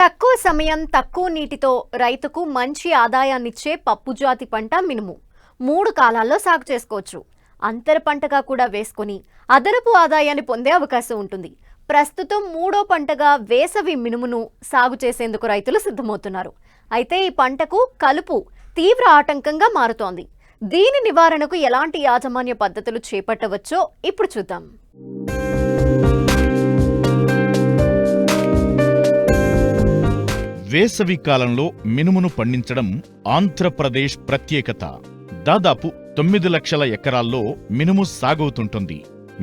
తక్కువ సమయం తక్కువ నీటితో రైతుకు మంచి ఆదాయాన్నిచ్చే పప్పుజాతి పంట మినుము 3 కాలాల్లో సాగు చేసుకోవచ్చు. అంతర పంటగా కూడా వేసుకొని అదనపు ఆదాయాన్ని పొందే అవకాశం ఉంటుంది. ప్రస్తుతం మూడో పంటగా వేసవి మినుమును సాగు చేసేందుకు రైతులు సిద్ధమవుతున్నారు. అయితే ఈ పంటకు కలుపు తీవ్ర ఆటంకంగా మారుతోంది. దీని నివారణకు ఎలాంటి యాజమాన్య పద్ధతులు చేపట్టవచ్చో ఇప్పుడు చూద్దాం. వేసవి కాలంలో మినుమును పండించడం ఆంధ్రప్రదేశ్ ప్రత్యేకత. దాదాపు 9 లక్షల ఎకరాల్లో మినుము సాగవుతుంటుంది.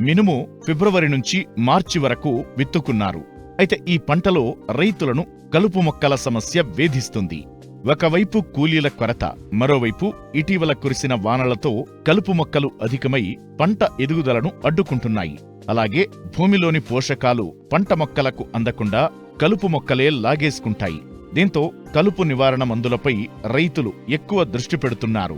మినుము ఫిబ్రవరి నుంచి మార్చి వరకు విత్తుకున్నారు. అయితే ఈ పంటలో రైతులను కలుపు మొక్కల సమస్య వేధిస్తుంది. ఒకవైపు కూలీల కొరత, మరోవైపు ఇటీవల కురిసిన వానలతో కలుపు మొక్కలు అధికమై పంట ఎదుగుదలను అడ్డుకుంటున్నాయి. అలాగే భూమిలోని పోషకాలు పంట మొక్కలకు అందకుండా కలుపు మొక్కలే లాగేసుకుంటాయి. దీంతో కలుపు నివారణ మందులపై రైతులు ఎక్కువ దృష్టి పెడుతున్నారు.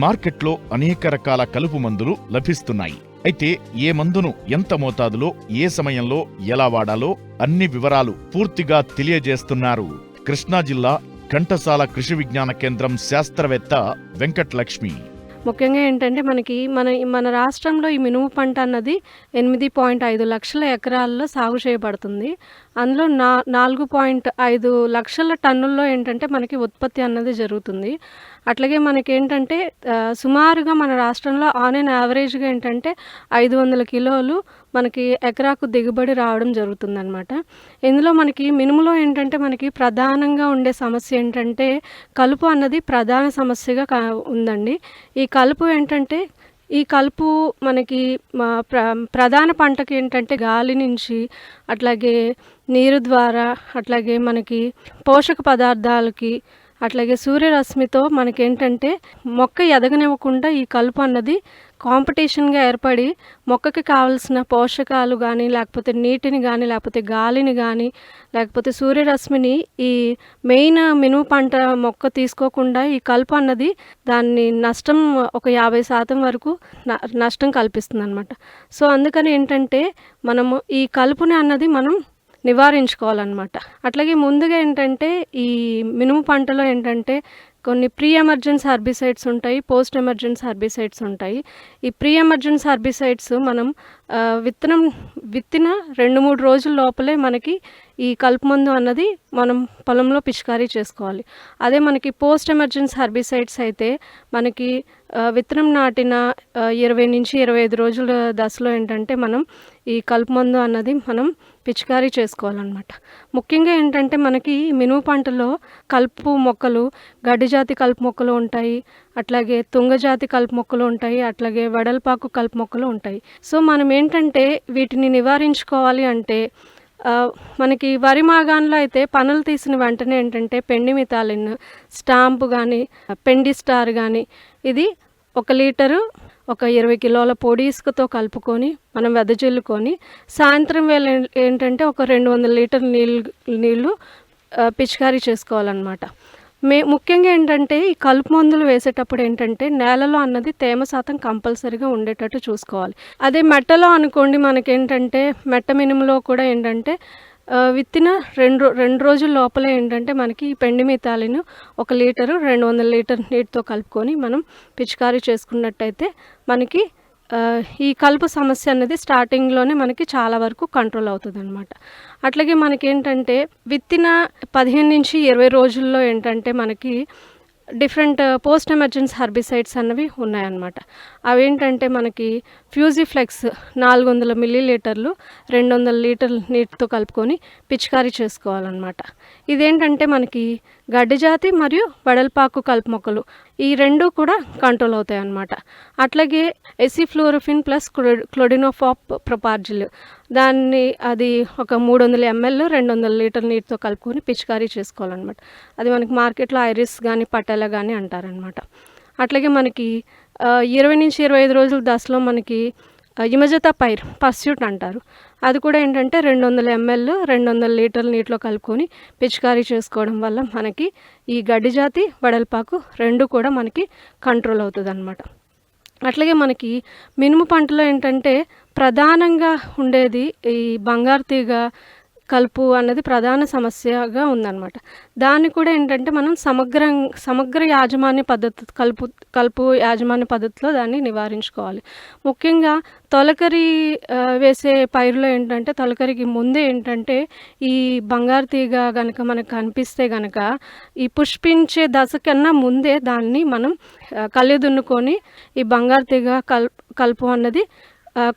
మార్కెట్లో అనేక రకాల కలుపు మందులు లభిస్తున్నాయి. అయితే ఏ మందును ఎంత మోతాదులో, ఏ సమయంలో ఎలా వాడాలో అన్ని వివరాలు పూర్తిగా తెలియజేస్తున్నారు కృష్ణా జిల్లా ఘంటసాల కృషి విజ్ఞాన కేంద్రం శాస్త్రవేత్త వెంకటలక్ష్మి. ముఖ్యంగా ఏంటంటే మన రాష్ట్రంలో ఈ మినుము పంట అన్నది 8.5 లక్షల ఎకరాల్లో సాగు చేయబడుతుంది. అందులో 4.5 లక్షల టన్నుల్లో ఏంటంటే మనకి ఉత్పత్తి అన్నది జరుగుతుంది. అట్లాగే మనకేంటంటే సుమారుగా మన రాష్ట్రంలో ఆన్ అండ్ యావరేజ్గా ఏంటంటే 500 కిలోలు మనకి ఎకరాకు దిగుబడి రావడం జరుగుతుందన్నమాట. ఇందులో మనకి మినుములో ఏంటంటే మనకి ప్రధానంగా ఉండే సమస్య ఏంటంటే కలుపు అన్నది ప్రధాన సమస్యగా ఉందండి. ఈ కలుపు మనకి ప్రధాన పంటకి ఏంటంటే గాలి నుంచి, అట్లాగే నీరు ద్వారా, అట్లాగే మనకి పోషక పదార్థాలకి, అట్లాగే సూర్యరశ్మితో మనకేంటంటే మొక్క ఎదగనివ్వకుండా ఈ కలుపు అన్నది కాంపిటీషన్గా ఏర్పడి మొక్కకి కావాల్సిన పోషకాలు కానీ, లేకపోతే నీటిని కానీ, లేకపోతే గాలిని కానీ, లేకపోతే సూర్యరశ్మిని ఈ మెయిన్ మినుము పంట మొక్క తీసుకోకుండా ఈ కలుపు అన్నది దాన్ని నష్టం ఒక 50% వరకు నష్టం కల్పిస్తుంది అనమాట. సో అందుకని ఏంటంటే మనము ఈ కలుపుని అన్నది మనం నివారించుకోవాలన్నమాట. అట్లాగే ముందుగా ఏంటంటే ఈ మినుము పంటలో ఏంటంటే కొన్ని ప్రీ ఎమర్జెన్స్ హెర్బిసైడ్స్ ఉంటాయి, పోస్ట్ ఎమర్జెన్స్ హెర్బిసైడ్స్ ఉంటాయి. ఈ ప్రీ ఎమర్జెన్స్ హెర్బిసైడ్స్ మనం విత్తిన 2-3 రోజుల లోపలే మనకి ఈ కలుపు మందు అన్నది మనం పొలంలో పిచికారీ చేసుకోవాలి. అదే మనకి పోస్ట్ ఎమర్జెన్స్ హెర్బిసైడ్స్ అయితే మనకి విత్తనం నాటిన 20 నుంచి 25 రోజుల దశలో ఏంటంటే మనం ఈ కలుపు మందు అన్నది మనం పిచికారీ చేసుకోవాలన్నమాట. ముఖ్యంగా ఏంటంటే మనకి మినుము పంటలో కలుపు మొక్కలు, గడ్డి జాతి కలుపు మొక్కలు ఉంటాయి, అట్లాగే తుంగజాతి కలుపు మొక్కలు ఉంటాయి, అట్లాగే వెడల్పాకు కలుపు మొక్కలు ఉంటాయి. సో మనం ఏంటంటే వీటిని నివారించుకోవాలి అంటే మనకి వరి మాగాన్లో అయితే పనులు తీసిన వెంటనే ఏంటంటే పెండిమిథాలిన్, స్టాంపు కానీ, పెండిస్టార్ కానీ ఇది 1 లీటరు ఒక 20 కిలోల పొడి ఇసుకతో కలుపుకొని మనం వెదజల్లుకొని సాయంత్రం వేళ ఏంటంటే ఒక 200 లీటర్ నీళ్ళు పిచికారీ చేసుకోవాలన్నమాట. ముఖ్యంగా ఏంటంటే ఈ కలుపు మందులు వేసేటప్పుడు ఏంటంటే నేలలో అన్నది తేమ శాతం కంపల్సరీగా ఉండేటట్టు చూసుకోవాలి. అదే మెట్టలో అనుకోండి, మనకేంటంటే మెట్ట మినుములో కూడా ఏంటంటే విత్తిన 2 రోజుల లోపలే ఏంటంటే మనకి ఈ పెండిమిథాలిన్ 1 లీటరు 200 లీటర్ నీటితో కలుపుకొని మనం పిచికారీ చేసుకున్నట్టయితే మనకి ఈ కలుపు సమస్య అనేది స్టార్టింగ్లోనే మనకి చాలా వరకు కంట్రోల్ అవుతుంది అనమాట. అట్లాగే మనకేంటంటే విత్తిన 15 నుంచి 20 రోజుల్లో ఏంటంటే మనకి డిఫరెంట్ పోస్ట్ ఎమర్జెన్స్ హెర్బిసైడ్స్ అన్నవి ఉన్నాయన్నమాట. అవేంటంటే మనకి ఫ్యూజిఫ్లెక్స్ 400 మిల్లీలీటర్లు 200 లీటర్ నీటితో కలుపుకొని పిచికారీ చేసుకోవాలన్నమాట. ఇదేంటంటే మనకి గడ్డి జాతి మరియు వెడల్పాకు కలుపు మొక్కలు ఈ 2 కూడా కంట్రోల్ అవుతాయి అన్నమాట. అట్లాగే ఎసిఫ్లోరోఫిన్ ప్లస్ క్లోడినోఫాప్ ప్రొపార్జిల్ అది ఒక 300 ml 200 లీటర్ నీటితో కలుపుకొని పిచికారీ చేసుకోవాలన్నమాట. అది మనకి మార్కెట్లో ఐరిస్ కానీ పటేలా కానీ అంటారనమాట. అట్లాగే మనకి 20 నుంచి 25 రోజుల దశలో మనకి ఇమజతా పైర్ పర్స్యూట్ అంటారు. అది కూడా ఏంటంటే 200 ml 200 లీటర్ల నీటిలో కలుపుకొని పిచికారీ చేసుకోవడం వల్ల మనకి ఈ గడ్డి జాతి వెడల్పాకు 2 కూడా మనకి కంట్రోల్ అవుతుంది అన్నమాట. అట్లాగే మనకి మినుము పంటలో ఏంటంటే ప్రధానంగా ఉండేది ఈ బంగారు తీగ కలుపు అన్నది ప్రధాన సమస్యగా ఉందన్నమాట. దాన్ని కూడా ఏంటంటే మనం సమగ్ర యాజమాన్య పద్ధతి కలుపు యాజమాన్య పద్ధతిలో దాన్ని నివారించుకోవాలి. ముఖ్యంగా తొలకరి వేసే పైరులో ఏంటంటే తొలకరికి ముందే ఏంటంటే ఈ బంగారు తీగ గనక మనకు కనిపిస్తే గనక ఈ పుష్పించే దశ కన్నా ముందే దాన్ని మనం కళ్ళి దున్నుకొని ఈ బంగారు తీగ కలుపు అన్నది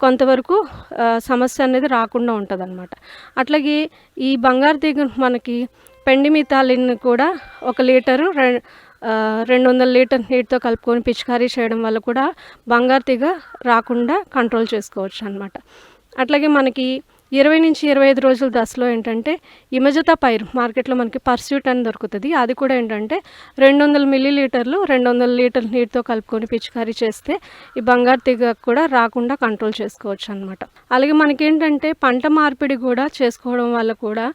కొంతవరకు సమస్య అనేది రాకుండా ఉంటుందన్నమాట. అట్లాగే ఈ బంగారు తీగ మనకి పెండిమిథాలిన్ కూడా 1 లీటరు 200 లీటర్ నీటితో కలుపుకొని పిచికారీ చేయడం వల్ల కూడా బంగారు తీగ రాకుండా కంట్రోల్ చేసుకోవచ్చు అన్నమాట. అట్లాగే మనకి 20 నుంచి 25 రోజుల దశలో ఏంటంటే ఇమజతా పైరు మార్కెట్లో మనకి పర్స్యూట్ అని దొరుకుతుంది. అది కూడా ఏంటంటే 200 మిల్లీలీటర్లు 200 లీటర్ నీటితో కలుపుకొని పిచికారీ చేస్తే ఈ బంగారు తీగ కూడా రాకుండా కంట్రోల్ చేసుకోవచ్చు అనమాట. అలాగే మనకేంటంటే పంట మార్పిడి కూడా చేసుకోవడం వల్ల కూడా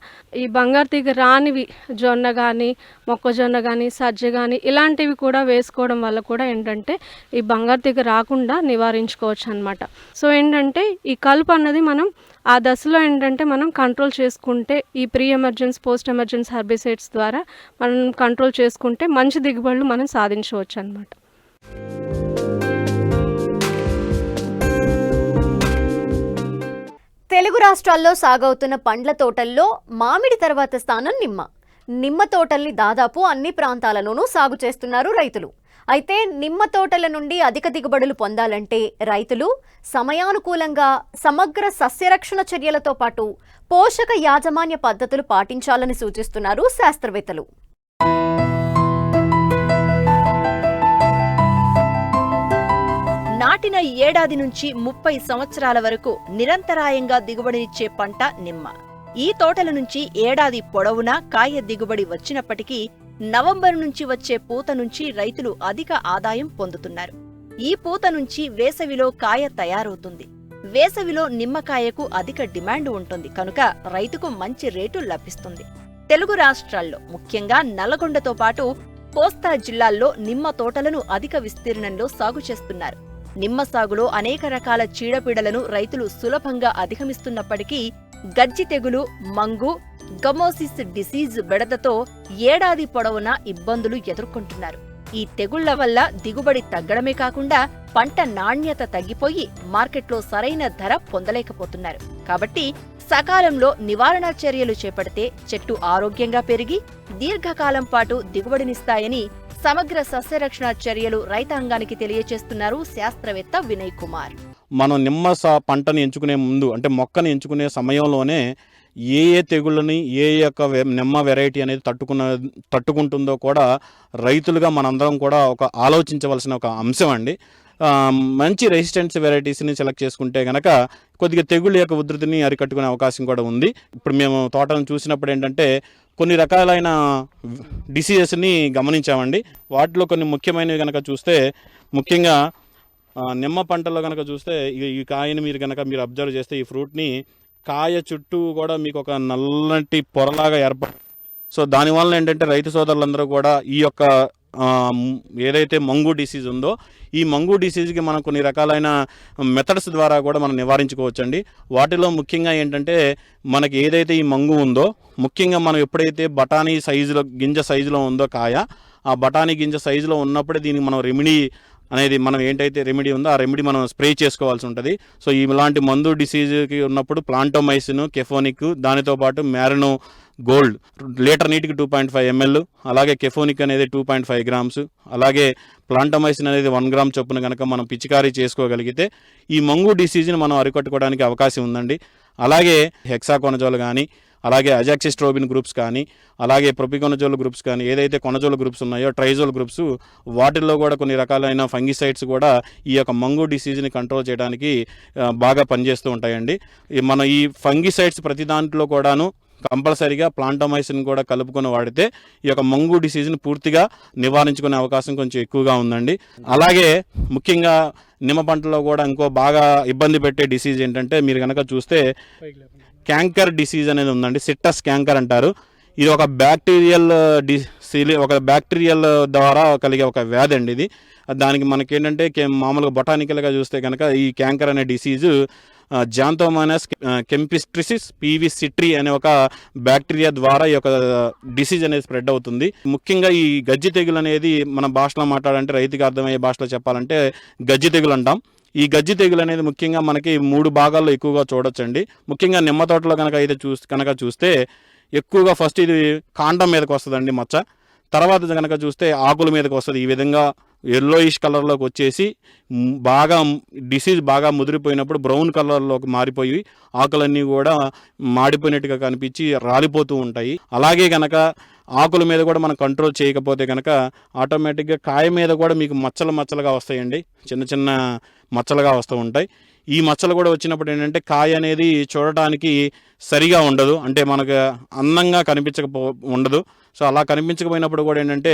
ఈ బంగారు తీగ రానివి జొన్న కానీ మొక్కజొన్న కానీ సజ్జ కానీ ఇలాంటివి కూడా వేసుకోవడం వల్ల కూడా ఏంటంటే ఈ బంగారు తీగ రాకుండా నివారించుకోవచ్చు అనమాట. సో ఏంటంటే ఈ కలుపు అన్నది మనం ఆ దశలో ఏంటంటే మనం కంట్రోల్ చేసుకుంటే ఈ pre emergence post emergence herbicides ద్వారా మనం కంట్రోల్ చేసుకుంటే మంచి దిగుబడులు మనం సాధించవచ్చు అన్నమాట. తెలుగు రాష్ట్రాల్లో సాగవుతున్న పండ్ల తోటల్లో మామిడి తర్వాత స్థానం నిమ్మ తోటల్ని దాదాపు అన్ని ప్రాంతాలలోనూ సాగు చేస్తున్నారు రైతులు. అయితే నిమ్మ తోటల నుండి అధిక దిగుబడులు పొందాలంటే రైతులు సమయానుకూలంగా సమగ్ర సస్యరక్షణ చర్యలతో పాటు పోషక యాజమాన్య పద్ధతులు పాటించాలని సూచిస్తున్నారు శాస్త్రవేత్తలు. నాటిన ఏడాది నుంచి 30 సంవత్సరాల వరకు నిరంతరాయంగా దిగుబడినిచ్చే పంట నిమ్మ. ఈ తోటల నుంచి ఏడాది పొడవునా కాయ దిగుబడి వచ్చినప్పటికీ నవంబర్ నుంచి వచ్చే పూత నుంచి రైతులు అధిక ఆదాయం పొందుతున్నారు. ఈ పూత నుంచి వేసవిలో కాయ తయారవుతుంది. వేసవిలో నిమ్మకాయకు అధిక డిమాండ్ ఉంటుంది కనుక రైతుకు మంచి రేటు లభిస్తుంది. తెలుగు రాష్ట్రాల్లో ముఖ్యంగా నల్లగొండతో పాటు కోస్తా జిల్లాల్లో నిమ్మ తోటలను అధిక విస్తీర్ణంలో సాగు చేస్తున్నారు. నిమ్మ సాగులో అనేక రకాల చీడపీడలను రైతులు సులభంగా అధిగమిస్తున్నప్పటికీ గజ్జి తెగులు, మంగు, గమోసిస్ డిసీజ్ బెడదతో ఏడాది పొడవునా ఇబ్బందులు ఎదుర్కొంటున్నారు. ఈ తెగుళ్ల వల్ల దిగుబడి తగ్గడమే కాకుండా పంట నాణ్యత తగ్గిపోయి మార్కెట్లో సరైన ధర పొందలేకపోతున్నారు. కాబట్టి సకాలంలో నివారణ చర్యలు చేపడితే చెట్టు ఆరోగ్యంగా పెరిగి దీర్ఘకాలం పాటు దిగుబడినిస్తాయని సమగ్ర సస్యరక్షణ చర్యలు రైతాంగానికి తెలియచేస్తున్నారు శాస్త్రవేత్త వినయ్ కుమార్. మనం నిమ్మ పంటని ఎంచుకునే ముందు అంటే మొక్కని ఎంచుకునే సమయంలోనే ఏ తెగుళ్ళని యొక్క నిమ్మ వెరైటీ అనేది తట్టుకుంటుందో కూడా రైతులుగా మనందరం కూడా ఆలోచించవలసిన ఒక అంశం అండి. మంచి రెసిస్టెన్స్ వెరైటీస్ని సెలెక్ట్ చేసుకుంటే కనుక కొద్దిగా తెగుళ్ళ యొక్క ఉధృతిని అరికట్టుకునే అవకాశం కూడా ఉంది. ఇప్పుడు మేము తోటను చూసినప్పుడు ఏంటంటే కొన్ని రకాలైన డిసీజెస్ని గమనించామండి. వాటిలో కొన్ని ముఖ్యమైనవి కనుక చూస్తే ముఖ్యంగా నిమ్మ పంటలో కనుక చూస్తే ఈ కాయని మీరు అబ్జర్వ్ చేస్తే ఈ ఫ్రూట్ని కాయ చుట్టూ కూడా మీకు ఒక నల్లటి పొరలాగా సో దానివల్ల ఏంటంటే రైతు సోదరులందరూ కూడా ఈ యొక్క ఏదైతే మంగు డిసీజ్ ఉందో ఈ మంగు డిసీజ్కి మనం కొన్ని రకాలైన మెథడ్స్ ద్వారా కూడా మనం నివారించుకోవచ్చండి. వాటిలో ముఖ్యంగా ఏంటంటే మనకి ఏదైతే ఈ మంగు ఉందో ముఖ్యంగా మనం ఎప్పుడైతే బఠానీ సైజులో గింజ సైజులో ఉందో కాయ ఆ బఠానీ గింజ సైజులో ఉన్నప్పుడే దీనికి మనం రెమెడీ అనేది మనం ఏంటైతే రెమెడీ ఉందో ఆ రెమెడీ మనం స్ప్రే చేసుకోవాల్సి ఉంటుంది. సో ఇలాంటి మందు డిసీజ్కి ఉన్నప్పుడు ప్లాంటోమైసిన్, కెఫోనిక్, దానితో పాటు మ్యారినో గోల్డ్ లీటర్ నీటికి 2.5 ml, అలాగే కెఫోనిక్ అనేది 2.5 grams, అలాగే ప్లాంటోమైసిన్ అనేది 1 gram చొప్పున కనుక మనం పిచికారీ చేసుకోగలిగితే ఈ మంగు డిసీజ్ని మనం అరికట్టుకోవడానికి అవకాశం ఉందండి. అలాగే హెక్సాకోనజోల్ కానీ అలాగే అజాక్సిస్ట్రోబిన్ గ్రూప్స్ కానీ అలాగే ప్రొపికోనజోల్ గ్రూప్స్ కానీ ఏదైతే కొనజోల్ గ్రూప్స్ ఉన్నాయో ట్రైజోల్ గ్రూప్స్ వాటిల్లో కూడా కొన్ని రకాలైన ఫంగిసైడ్స్ కూడా ఈ యొక్క మంగు డిసీజ్ని కంట్రోల్ చేయడానికి బాగా పనిచేస్తూ ఉంటాయండి. మన ఈ ఫంగిసైడ్స్ ప్రతి దాంట్లో కూడాను కంపల్సరీగా ప్లాంటోమైసిన్ కూడా కలుపుకొని వాడితే ఈ యొక్క మంగు డిసీజ్ని పూర్తిగా నివారించుకునే అవకాశం కొంచెం ఎక్కువగా ఉందండి. అలాగే ముఖ్యంగా నిమ్మ పంటలో కూడా ఇంకో బాగా ఇబ్బంది పెట్టే డిసీజ్ ఏంటంటే మీరు కనుక చూస్తే క్యాంకర్ డిసీజ్ అనేది ఉందండి. సిట్టస్ క్యాంకర్ అంటారు. ఇది ఒక బ్యాక్టీరియల్ ద్వారా కలిగే ఒక వ్యాధి అండి. ఇది దానికి మనకేంటంటే మామూలుగా బొటానికల్గా చూస్తే కనుక ఈ క్యాంకర్ అనే డిసీజు జాంతోమానస్ కెంపిస్ట్రిసిస్ పీవీ సిట్రీ అనే ఒక బ్యాక్టీరియా ద్వారా ఈ యొక్క డిసీజ్ అనేది స్ప్రెడ్ అవుతుంది. ముఖ్యంగా ఈ గజ్జి తెగులు అనేది మన భాషలో మాట్లాడాలంటే రైతుకి అర్థమయ్యే భాషలో చెప్పాలంటే గజ్జి తెగులు అంటాం. ఈ గజ్జి తెగులు అనేది ముఖ్యంగా మనకి 3 భాగాల్లో ఎక్కువగా చూడొచ్చండి. ముఖ్యంగా నిమ్మ తోటలో కనుక అయితే చూస్తే ఎక్కువగా ఫస్ట్ ఇది కాండం మీదకి వస్తుందండి మచ్చ. తర్వాత కనుక చూస్తే ఆకుల మీదకి వస్తుంది. ఈ విధంగా ఎల్లోయిష్ కలర్లోకి వచ్చేసి బాగా డిసీజ్ బాగా ముదిరిపోయినప్పుడు బ్రౌన్ కలర్లోకి మారిపోయి ఆకులన్నీ కూడా మాడిపోయినట్టుగా కనిపించి రాలిపోతూ ఉంటాయి. అలాగే కనుక ఆకుల మీద కూడా మనం కంట్రోల్ చేయకపోతే కనుక ఆటోమేటిక్గా కాయ మీద కూడా మీకు మచ్చలుగా వస్తాయండి. చిన్న చిన్న మచ్చలుగా వస్తూ ఉంటాయి. ఈ మచ్చలు కూడా వచ్చినప్పుడు ఏంటంటే కాయ అనేది చూడటానికి సరిగా ఉండదు, అంటే మనకు అందంగా ఉండదు. సో అలా కనిపించకపోయినప్పుడు కూడా ఏంటంటే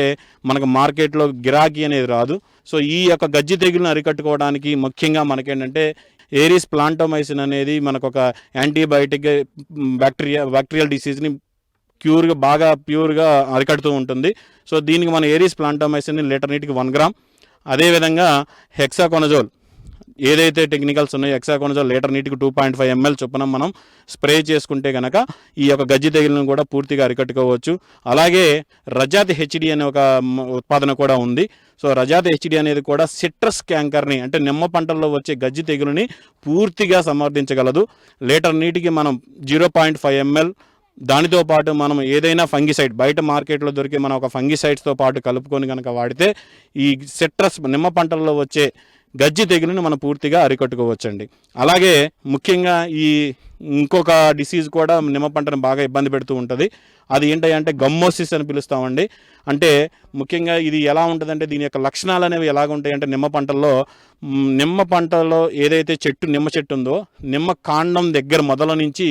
మనకు మార్కెట్లో గిరాకీ అనేది రాదు. సో ఈ యొక్క గజ్జి తెగులను అరికట్టుకోవడానికి ముఖ్యంగా మనకేంటంటే ఏరిస్ ప్లాంటోమైసిన్ అనేది మనకు ఒక యాంటీబయాటిక్ బ్యాక్టీరియల్ డిసీజ్ని బాగా ప్యూర్గా అరికడుతూ ఉంటుంది. సో దీనికి మన ఏరిస్ ప్లాంటోమైసిన్ లీటర్ నీటికి 1 గ్రామ్, అదేవిధంగా హెక్సాకోనజోల్ ఏదైతే టెక్నికల్స్ ఉన్నాయో హెక్సాకోనజోల్ లీటర్ నీటికి 2.5 ml చొప్పున మనం స్ప్రే చేసుకుంటే కనుక ఈ యొక్క గజ్జి తెగులను కూడా పూర్తిగా అరికట్టుకోవచ్చు. అలాగే రజాతి హెచ్డి అనే ఒక ఉత్పాదన కూడా ఉంది. సో రజాతి హెచ్డి అనేది కూడా సిట్రస్ క్యాంకర్ని అంటే నిమ్మ పంటల్లో వచ్చే గజ్జి తెగులని పూర్తిగా సమర్థించగలదు. లీటర్ నీటికి మనం 0.5 ml, దానితో పాటు మనం ఏదైనా ఫంగిసైడ్ బయట మార్కెట్లో దొరికే మన ఒక ఫంగిసైడ్స్తో పాటు కలుపుకొని కనుక వాడితే ఈ సిట్రస్ నిమ్మ పంటల్లో వచ్చే గజ్జి తెగులను మనం పూర్తిగా అరికట్టుకోవచ్చండి. అలాగే ముఖ్యంగా ఈ ఇంకొక డిసీజ్ కూడా నిమ్మ పంటను బాగా ఇబ్బంది పెడుతూ ఉంటుంది. అది ఏంటంటే గమ్మోసిస్ అని పిలుస్తామండి. అంటే ముఖ్యంగా ఇది ఎలా ఉంటుందంటే దీని యొక్క లక్షణాలు అనేవి ఎలాగ ఉంటాయంటే నిమ్మ పంటలో ఏదైతే నిమ్మ చెట్టు ఉందో నిమ్మ కాండం దగ్గర మొదల నుంచి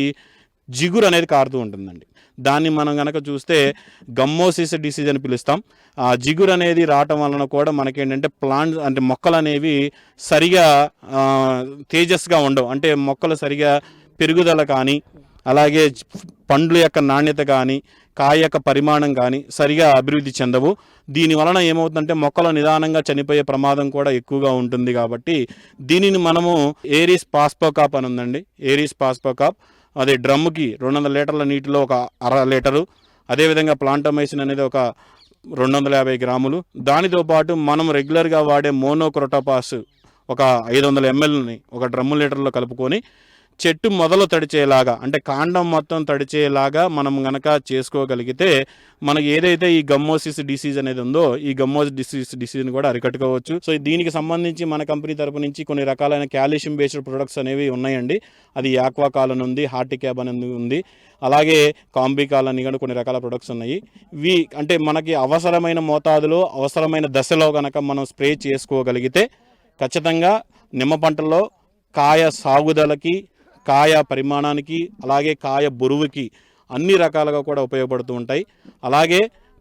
జిగురు అనేది కారుతూ ఉంటుందండి. దాన్ని మనం కనుక చూస్తే గమ్మోసిస్ డిసీజ్ అని పిలుస్తాం. ఆ జిగురు అనేది రావటం వలన కూడా మనకేంటంటే ప్లాంట్స్ అంటే మొక్కలు అనేవి సరిగా తేజస్గా ఉండవు, అంటే మొక్కలు సరిగా పెరుగుదల కానీ అలాగే పండ్ల యొక్క నాణ్యత కానీ కాయ యొక్క పరిమాణం కానీ సరిగా అభివృద్ధి చెందవు. దీని వలన ఏమవుతుందంటే మొక్కలు నిదానంగా చనిపోయే ప్రమాదం కూడా ఎక్కువగా ఉంటుంది. కాబట్టి దీనిని మనము ఏరిస్ పాస్పోకాప్ అని ఉందండి. ఏరిస్ పాస్పోకాప్ అదే డ్రమ్ముకి 200 లీటర్ల నీటిలో ఒక 1/2 లీటరు, అదేవిధంగా ప్లాంటోమైసిన్ అనేది ఒక 250 గ్రాములు, దానితో పాటు మనం రెగ్యులర్గా వాడే మోనోక్రోటోపాస్ ఒక 500 mlని ఒక డ్రమ్ము లీటర్లో కలుపుకొని చెట్టు మొదలు తడిచేలాగా అంటే కాండం మొత్తం తడిచేలాగా మనం గనక చేసుకోగలిగితే మనకి ఏదైతే ఈ గమ్మోసిస్ డిసీజ్ అనేది ఉందో ఈ గమ్మోసిస్ డిసీజ్ని కూడా అరికట్టుకోవచ్చు. సో దీనికి సంబంధించి మన కంపెనీ తరపు నుంచి కొన్ని రకాలైన కాల్షియం బేస్డ్ ప్రొడక్ట్స్ అనేవి ఉన్నాయండి. అది యాక్వాకాల్ అని ఉంది, హార్టిక్యాబ్ అని ఉంది, అలాగే కాంబికాల్ అని కూడా కొన్ని రకాల ప్రొడక్ట్స్ ఉన్నాయి. ఇవి అంటే మనకి అవసరమైన మోతాదులో అవసరమైన దశలో కనుక మనం స్ప్రే చేసుకోగలిగితే ఖచ్చితంగా నిమ్మ పంటల్లో కాయ సాగుదలకి కాయ పరిమాణానికి అలాగే కాయ బరువుకి అన్ని రకాలుగా కూడా ఉపయోగపడుతూ ఉంటాయి. అలాగే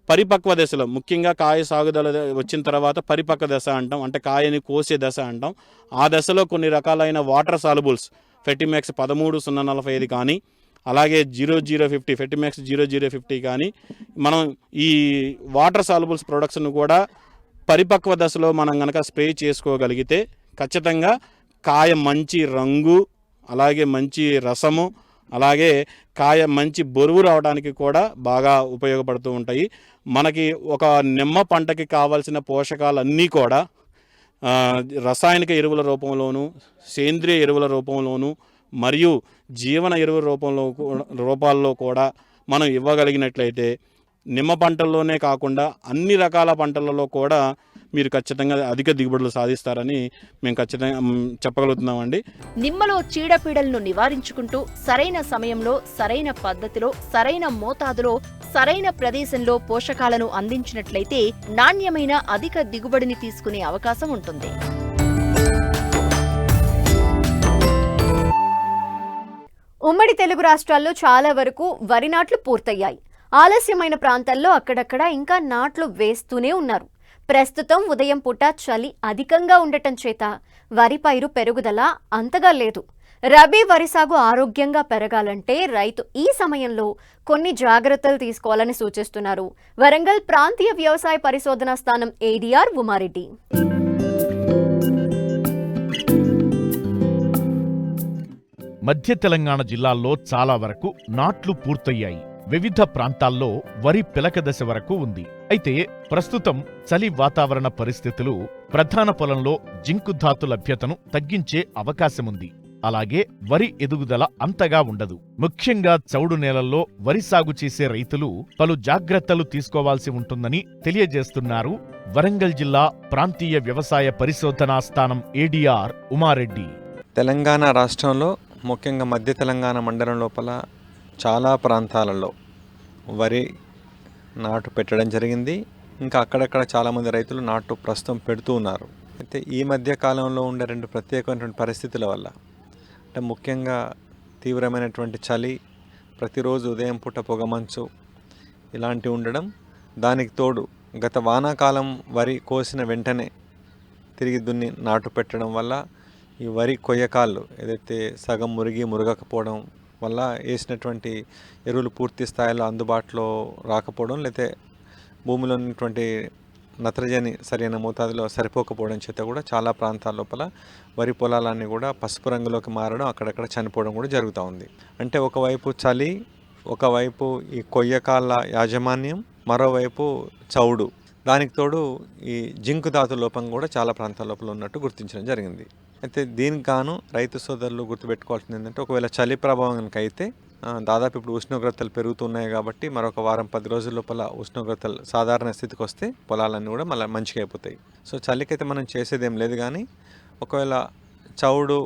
పరిపక్వ దశలో ముఖ్యంగా కాయ సాగుదల వచ్చిన తర్వాత పరిపక్వ దశ అంటాం, అంటే కాయని కోసే దశ అంటాం. ఆ దశలో కొన్ని రకాలైన వాటర్ సాల్యుబుల్స్ ఫెర్టిమ్యాక్స్ 13-045 కానీ అలాగే 0050 ఫెర్టిమ్యాక్స్ 0050 కానీ మనం ఈ వాటర్ సాల్యుబుల్స్ ప్రొడక్ట్స్ను కూడా పరిపక్వ దశలో మనం కనుక స్ప్రే చేసుకోగలిగితే ఖచ్చితంగా కాయ మంచి రంగు అలాగే మంచి రసము అలాగే కాయ మంచి బరువు రావడానికి కూడా బాగా ఉపయోగపడుతూ ఉంటాయి. మనకి ఒక నిమ్మ పంటకి కావాల్సిన పోషకాలన్నీ కూడా రసాయనిక ఎరువుల రూపంలోను సేంద్రియ ఎరువుల రూపంలోను మరియు జీవన ఎరువుల రూపాల్లో కూడా మనం ఇవ్వగలిగినట్లయితే నిమ్మ పంటల్లోనే కాకుండా అన్ని రకాల పంటలలో కూడా మీరు ఖచ్చితంగా అధిక దిగుబడులు సాధిస్తారని మేము ఖచ్చితంగా చెప్పగలుగుతున్నామండి. నిమ్మలో చీడపీడలను నివారించుకుంటూ సరైన సమయంలో సరైన పద్ధతిలో సరైన మోతాదులో సరైన ప్రదేశంలో పోషకాలను అందించినట్లయితే నాణ్యమైన అధిక దిగుబడిని తీసుకునే అవకాశం ఉంటుంది. ఉమ్మడి తెలుగు రాష్ట్రాల్లో చాలా వరకు వరి నాట్లు పూర్తయ్యాయి. ఆలస్యమైన ప్రాంతాల్లో అక్కడక్కడ ఇంకా నాట్లు వేస్తూనే ఉన్నారు. ప్రస్తుతం ఉదయం పూట చలి అధికంగా ఉండటం చేత వరి పైరు పెరుగుదల అంతగా లేదు. రబీ వరి సాగు ఆరోగ్యంగా పెరగాలంటే రైతు ఈ సమయంలో కొన్ని జాగ్రత్తలు తీసుకోవాలని సూచిస్తున్నారు వరంగల్ ప్రాంతీయ వ్యవసాయ పరిశోధనా స్థానం ఏడీఆర్ ఉమారెడ్డి. మధ్య తెలంగాణ జిల్లాల్లో చాలా వరకు నాట్లు పూర్తయ్యాయి. వివిధ ప్రాంతాల్లో వరి పిలక దశ వరకు ఉంది. అయితే ప్రస్తుతం చలి వాతావరణ పరిస్థితులు ప్రధాన పొలంలో జింకు ధాతు లభ్యతను తగ్గించే అవకాశముంది. అలాగే వరి ఎదుగుదల అంతగా ఉండదు. ముఖ్యంగా చౌడు నేలల్లో వరి సాగు చేసే రైతులు పలు జాగ్రత్తలు తీసుకోవాల్సి ఉంటుందని తెలియజేస్తున్నారు వరంగల్ జిల్లా ప్రాంతీయ వ్యవసాయ పరిశోధనా స్థానం ఏడీఆర్ ఉమారెడ్డి. తెలంగాణ రాష్ట్రంలో ముఖ్యంగా మధ్య తెలంగాణ మండలం లోపల చాలా ప్రాంతాలలో వరి నాటు పెట్టడం జరిగింది. ఇంకా అక్కడక్కడ చాలామంది రైతులు నాటు ప్రస్తుతం పెడుతూ ఉన్నారు. అయితే ఈ మధ్య కాలంలో ఉండే రెండు ప్రత్యేకమైనటువంటి పరిస్థితుల వల్ల, అంటే ముఖ్యంగా తీవ్రమైనటువంటి చలి, ప్రతిరోజు ఉదయం పూట పొగమంచు ఇలాంటివి ఉండడం, దానికి తోడు గత వానాకాలం వరి కోసిన వెంటనే తిరిగి దున్ని నాటు పెట్టడం వల్ల ఈ వరి కొయ్యకాళ్ళు ఏదైతే సగం మురగకపోవడం వల్ల వేసినటువంటి ఎరువులు పూర్తి స్థాయిలో అందుబాటులో రాకపోవడం, లేకపోతే భూమిలో ఉన్నటువంటి నత్రజని సరైన మోతాదులో సరిపోకపోవడం చేత కూడా చాలా ప్రాంతాల లోపల వరి పొలాలన్నీ కూడా పసుపు రంగులోకి మారడం, అక్కడక్కడ చనిపోవడం కూడా జరుగుతూ ఉంది. అంటే ఒకవైపు చలి, ఒకవైపు ఈ కొయ్యకాళ్ళ యాజమాన్యం, మరోవైపు చౌడు, దానికి తోడు ఈ జింకు ధాతు లోపం కూడా చాలా ప్రాంతాల లోపల ఉన్నట్టు గుర్తించడం జరిగింది. అయితే దీనికి గాను రైతు సోదరులు గుర్తుపెట్టుకోవాల్సింది ఏంటంటే, ఒకవేళ చలి ప్రభావం కనుక అయితే దాదాపు ఇప్పుడు ఉష్ణోగ్రతలు పెరుగుతున్నాయి కాబట్టి మరొక వారం 10 రోజుల లోపల ఉష్ణోగ్రతలు సాధారణ స్థితికి వస్తే పొలాలన్నీ కూడా మళ్ళీ మంచిగా అయిపోతాయి. సో చలికైతే మనం చేసేదేం లేదు. కానీ ఒకవేళ చౌడు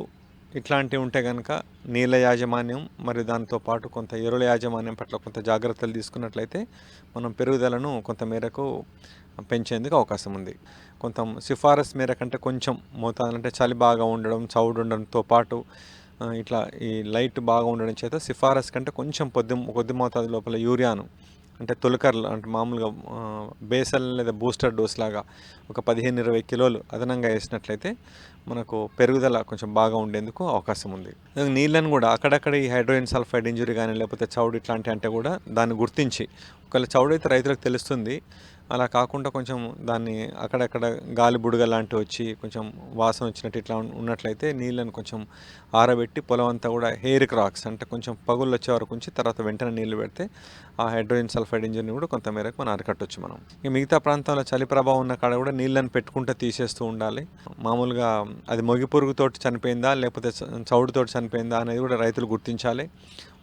ఇట్లాంటివి ఉంటే కనుక నీళ్ళ యాజమాన్యం మరియు దాంతో పాటు కొంత ఎరువుల యాజమాన్యం పట్ల కొంత జాగ్రత్తలు తీసుకున్నట్లయితే మనం పెరుగుదలను కొంత మేరకు పెంచేందుకు అవకాశం ఉంది. కొంత సిఫారసు మేర కంటే కొంచెం మోతాదు, అంటే చలి బాగా ఉండడం, చౌడు ఉండడంతో పాటు ఇట్లా ఈ లైట్ బాగా ఉండడం చేత సిఫారసు కంటే కొంచెం కొద్ది మోతాదు లోపల యూరియాను, అంటే తొలకర్లు, అంటే మామూలుగా బేసల్ లేదా బూస్టర్ డోస్ లాగా ఒక 15-20 కిలోలు అదనంగా వేసినట్లయితే మనకు పెరుగుదల కొంచెం బాగా ఉండేందుకు అవకాశం ఉంది. నీళ్ళను కూడా అక్కడక్కడ ఈ హైడ్రోజన్ సల్ఫైడ్ ఇంజురీ కానీ లేకపోతే చౌడు ఇట్లాంటి అంటే కూడా దాన్ని గుర్తించి, ఒకవేళ చౌడు అయితే రైతులకు తెలుస్తుంది, అలా కాకుండా కొంచెం దాన్ని అక్కడక్కడ గాలి బుడగ లాంటివి వచ్చి కొంచెం వాసన వచ్చినట్టు ఇట్లా ఉన్నట్లయితే నీళ్ళని కొంచెం ఆరబెట్టి పొలం అంతా కూడా హెయిర్ క్రాక్స్, అంటే కొంచెం పగుళ్ళు వచ్చే వరకు ఉంచి తర్వాత వెంటనే నీళ్లు పెడితే ఆ హైడ్రోజన్ సల్ఫైడ్ ఇంజన్ని కూడా కొంత మేరకు మనం అరికట్టవచ్చు. మనం ఇక మిగతా ప్రాంతంలో చలి ప్రభావం ఉన్న కాడ కూడా నీళ్ళని పెట్టుకుంటే తీసేస్తూ ఉండాలి. మామూలుగా అది మొగి పురుగుతోటి చనిపోయిందా లేకపోతే చౌడుతోటి చనిపోయిందా అనేది కూడా రైతులు గుర్తించాలి.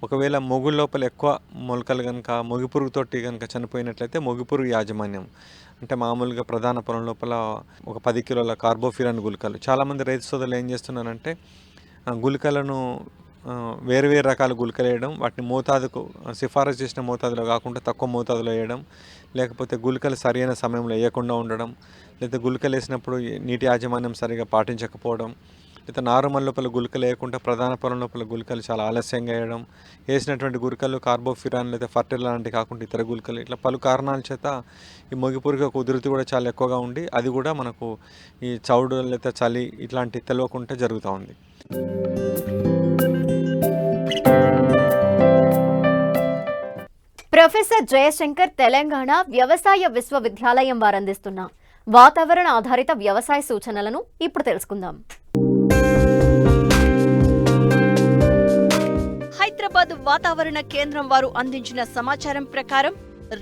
ఒకవేళ మొగుళ్ళ లోపల ఎక్కువ మొలకలు కనుక మొగి పురుగుతోటి కనుక చనిపోయినట్లయితే మొగి పురుగు యాజమాన్యం, అంటే మామూలుగా ప్రధాన పొలం లోపల ఒక 10 కిలోల కార్బోఫిరాన్ గుళికలు, చాలామంది రైతు సోదరులు ఏం చేస్తున్నారంటే గుళికలను వేరు రకాల గుళికలు వేయడం, వాటిని మోతాదుకు సిఫారసు చేసిన మోతాదులో కాకుండా తక్కువ మోతాదులో వేయడం, లేకపోతే గుళికలు సరైన సమయంలో వేయకుండా ఉండడం, లేదా గుళికలు వేసినప్పుడు నీటి యాజమాన్యం సరిగా పాటించకపోవడం, లేదా నారుమల్ లోపల గుళికలు వేయకుండా ప్రధాన పొలం లోపల గుళికలు చాలా ఆలస్యంగా వేయడం, వేసినటువంటి గుళికలు కార్బోఫిరాన్ లేదా ఫర్టిలైజర్ లాంటివి కాకుండా ఇతర గుళికలు, ఇట్లా పలు కారణాల చేత ఈ మొగిపురుగు ఉధృతి కూడా చాలా ఎక్కువగా ఉండి అది కూడా మనకు ఈ చౌడు లేదా చలి ఇట్లాంటి తెలియకుండా జరుగుతూ ఉంది. ప్రొఫెసర్ జయశంకర్ తెలంగాణ వ్యవసాయ విశ్వవిద్యాలయం వారందిస్తున్న వాతావరణ ఆధారిత వ్యవసాయ సూచనలను ఇప్పుడు తెలుసుకుందాం. హైదరాబాద్ వాతావరణ కేంద్రం వారు అందించిన సమాచారం ప్రకారం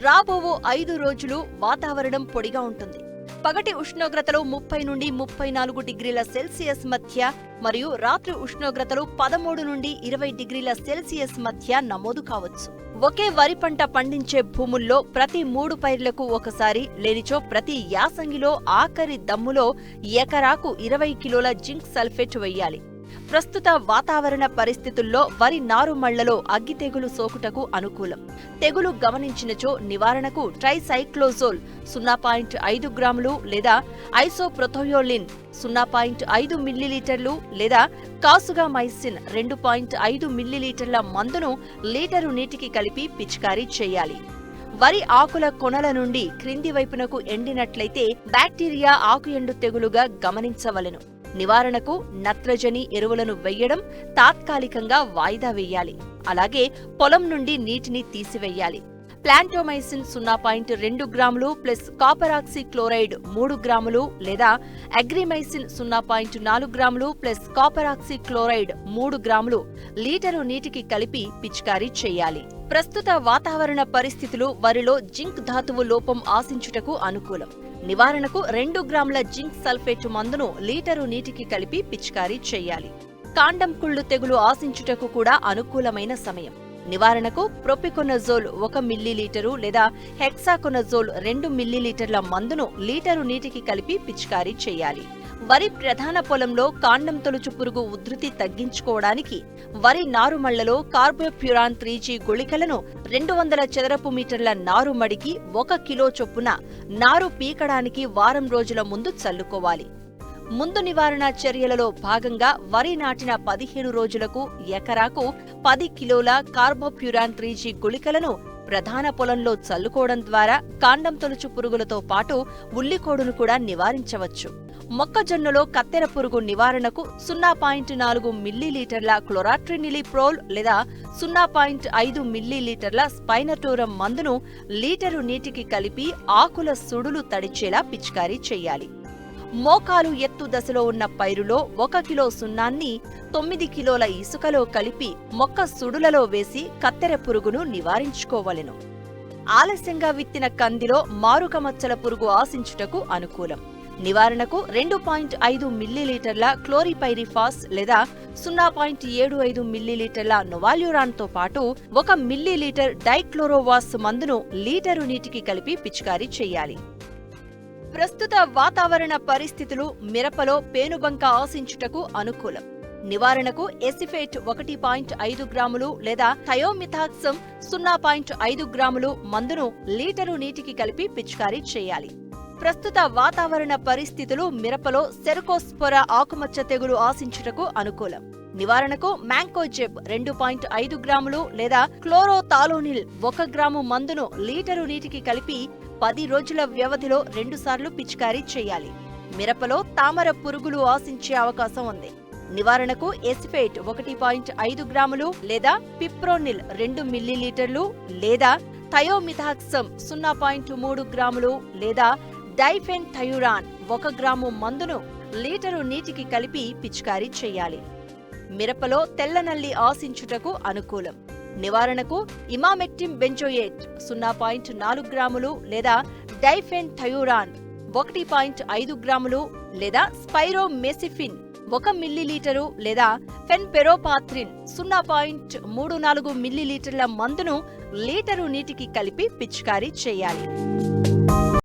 రాబో 5 రోజులు వాతావరణం పొడిగా ఉంటుంది. పగటి ఉష్ణోగ్రతలు 30 నుండి 34 డిగ్రీల సెల్సియస్ మధ్య మరియు రాత్రి ఉష్ణోగ్రతలు 13 నుండి 20 డిగ్రీల సెల్సియస్ మధ్య నమోదు కావచ్చు. ఒకే వరి పంట పండించే భూముల్లో ప్రతి 3 పైర్లకు ఒకసారి లేనిచో ప్రతి యాసంగిలో ఆఖరి దమ్ములో ఎకరాకు 20 కిలోల జింక్ సల్ఫేట్ వెయ్యాలి. ప్రస్తుత వాతావరణ పరిస్థితుల్లో వరి నారుమళ్లలో అగ్గి తెగులు సోకుటకు అనుకూలం. తెగులు గమనించినచో నివారణకు ట్రైసైక్లోజోల్ 0.5 గ్రాములు లేదా ఐసోప్రొథయోలిన్ 0.5 మిల్లీలీటర్లు లేదా కాసుగామైసిన్ 2.5 మిల్లీలీటర్ల మందును లీటరు నీటికి కలిపి పిచికారీ చేయాలి. వరి ఆకుల కొనల నుండి క్రింది వైపునకు ఎండినట్లయితే బ్యాక్టీరియా ఆకుఎండు తెగులుగా గమనించవలెను. నివారణకు నత్రజని ఎరువులను వెయ్యడం తాత్కాలికంగా వాయిదా వేయాలి. అలాగే పొలం నుండి నీటిని తీసివేయాలి. ప్లాంటోమైసిన్ 0.2 గ్రాములు ప్లస్ కాపరాక్సీ క్లోరైడ్ 3 గ్రాములు లేదా అగ్రిమైసిన్ 0.4 గ్రాములు ప్లస్ కాపరాక్సీ క్లోరైడ్ 3 గ్రాములు లీటరు నీటికి కలిపి పిచికారీ చేయాలి. ప్రస్తుత వాతావరణ పరిస్థితులు వరిలో జింక్ ధాతువు లోపం ఆశించుటకు అనుకూలం. నివారణకు 2 గ్రాముల జింక్ సల్ఫేట్ మందును లీటరు నీటికి కలిపి పిచికారీ చేయాలి. కాండం కుళ్ళు తెగులు ఆశించుటకు కూడా అనుకూలమైన సమయం. నివారణకు ప్రొపికొనజోల్ 1 మిల్లీలీటరు లేదా హెక్సాకొనజోల్ 2 మిల్లీలీటర్ల మందును లీటరు నీటికి కలిపి పిచికారీ చేయాలి. వరి ప్రధాన పొలంలో కాండం తొలుచు పురుగు ఉధృతి తగ్గించుకోవడానికి వరి నారుమళ్లలో కార్బోప్యూరాన్ 3G గుళికలను 200 చదరపు మీటర్ల నారు మడికి 1 కిలో చొప్పున నారు పీకడానికి వారం రోజుల ముందు చల్లుకోవాలి. ముందు నివారణ చర్యలలో భాగంగా వరి నాటిన 15 రోజులకు ఎకరాకు 10 కిలోల కార్బోప్యూరాన్ 3G గుళికలను ప్రధాన పొలంలో చల్లుకోవడం ద్వారా కాండం తొలుచు పురుగులతో పాటు ఉల్లికోడును కూడా నివారించవచ్చు. మొక్కజొన్నలో కత్తెర పురుగు నివారణకు 0.4 మిల్లీలీటర్ల క్లోరాట్రినిలిప్రోల్ లేదా 0.5 మిల్లీలీటర్ల స్పైనటోరం మందును లీటరు నీటికి కలిపి ఆకుల సుడులు తడిచేలా పిచికారీ చేయాలి. మోకాలు ఎత్తు దశలో ఉన్న పైరులో 1 కిలో సున్నాన్ని 9 కిలోల ఇసుకలో కలిపి మొక్క సుడులలో వేసి కత్తెర పురుగును నివారించుకోవలెను. ఆలస్యంగా విత్తిన కందిలో మారుక మచ్చల పురుగు ఆశించుటకు అనుకూలం. నివారణకు 2.5 మిల్లీలీటర్ల క్లోరిపైరిఫాస్ లేదా 0.75 మిల్లీలీటర్ల నొవాల్యూరాన్తో పాటు 1 మిల్లీలీటర్ డైక్లోరోవాస్ మందును లీటరు నీటికి కలిపి పిచికారీ చేయాలి. ప్రస్తుత వాతావరణ పరిస్థితులు మిరపలో పేనుబంక ఆశించుటకు అనుకూలం. నివారణకు ఎసిఫేట్ 1.5 గ్రాములు లేదా థయోమిథాక్సమ్ 0.5 గ్రాములు మందును లీటరు నీటికి కలిపి పిచికారీ చేయాలి. ప్రస్తుత వాతావరణ పరిస్థితులు మిరపలో సెరకోస్పోరా ఆకుమచ్చ తెగులు ఆశించుటకు అనుకూలం. నివారణకు మ్యాంకోజెబ్ 2.5 గ్రాములు లేదా క్లోరోథాలోనిల్ 1 గ్రాము మందును లీటరు నీటికి కలిపి 10 రోజుల వ్యవధిలో 2 సార్లు పిచికారీ చేయాలి. మిరపలో తామర పురుగులు ఆశించే అవకాశం ఉంది. నివారణకు ఎసిఫేట్ 1.5 గ్రాములు లేదా పిప్రోనిల్ 2 మిల్లీలీటర్లు లేదా థయోమిథాక్సమ్ 0.3 గ్రాములు లేదా డైఫెన్థయూరాన్ 1 గ్రాము మందును లీటరు నీటికి కలిపి పిచికారీ చేయాలి. మిరపలో తెల్లనల్లి ఆశించుటకు అనుకూలం. నివారణకు ఇమామెక్టిన్ బెంజోయేట్ 0.4 గ్రాములు లేదా డైఫెన్థయూరాన్ 1.5 గ్రాములు లేదా స్పైరోమెసిఫిన్ 1 మిల్లీలీటరు లేదా ఫెన్పెరోపాథ్రిన్ 0.34 మిల్లీలీటర్ల మందును లీటరు నీటికి కలిపి పిచికారీ చేయాలి.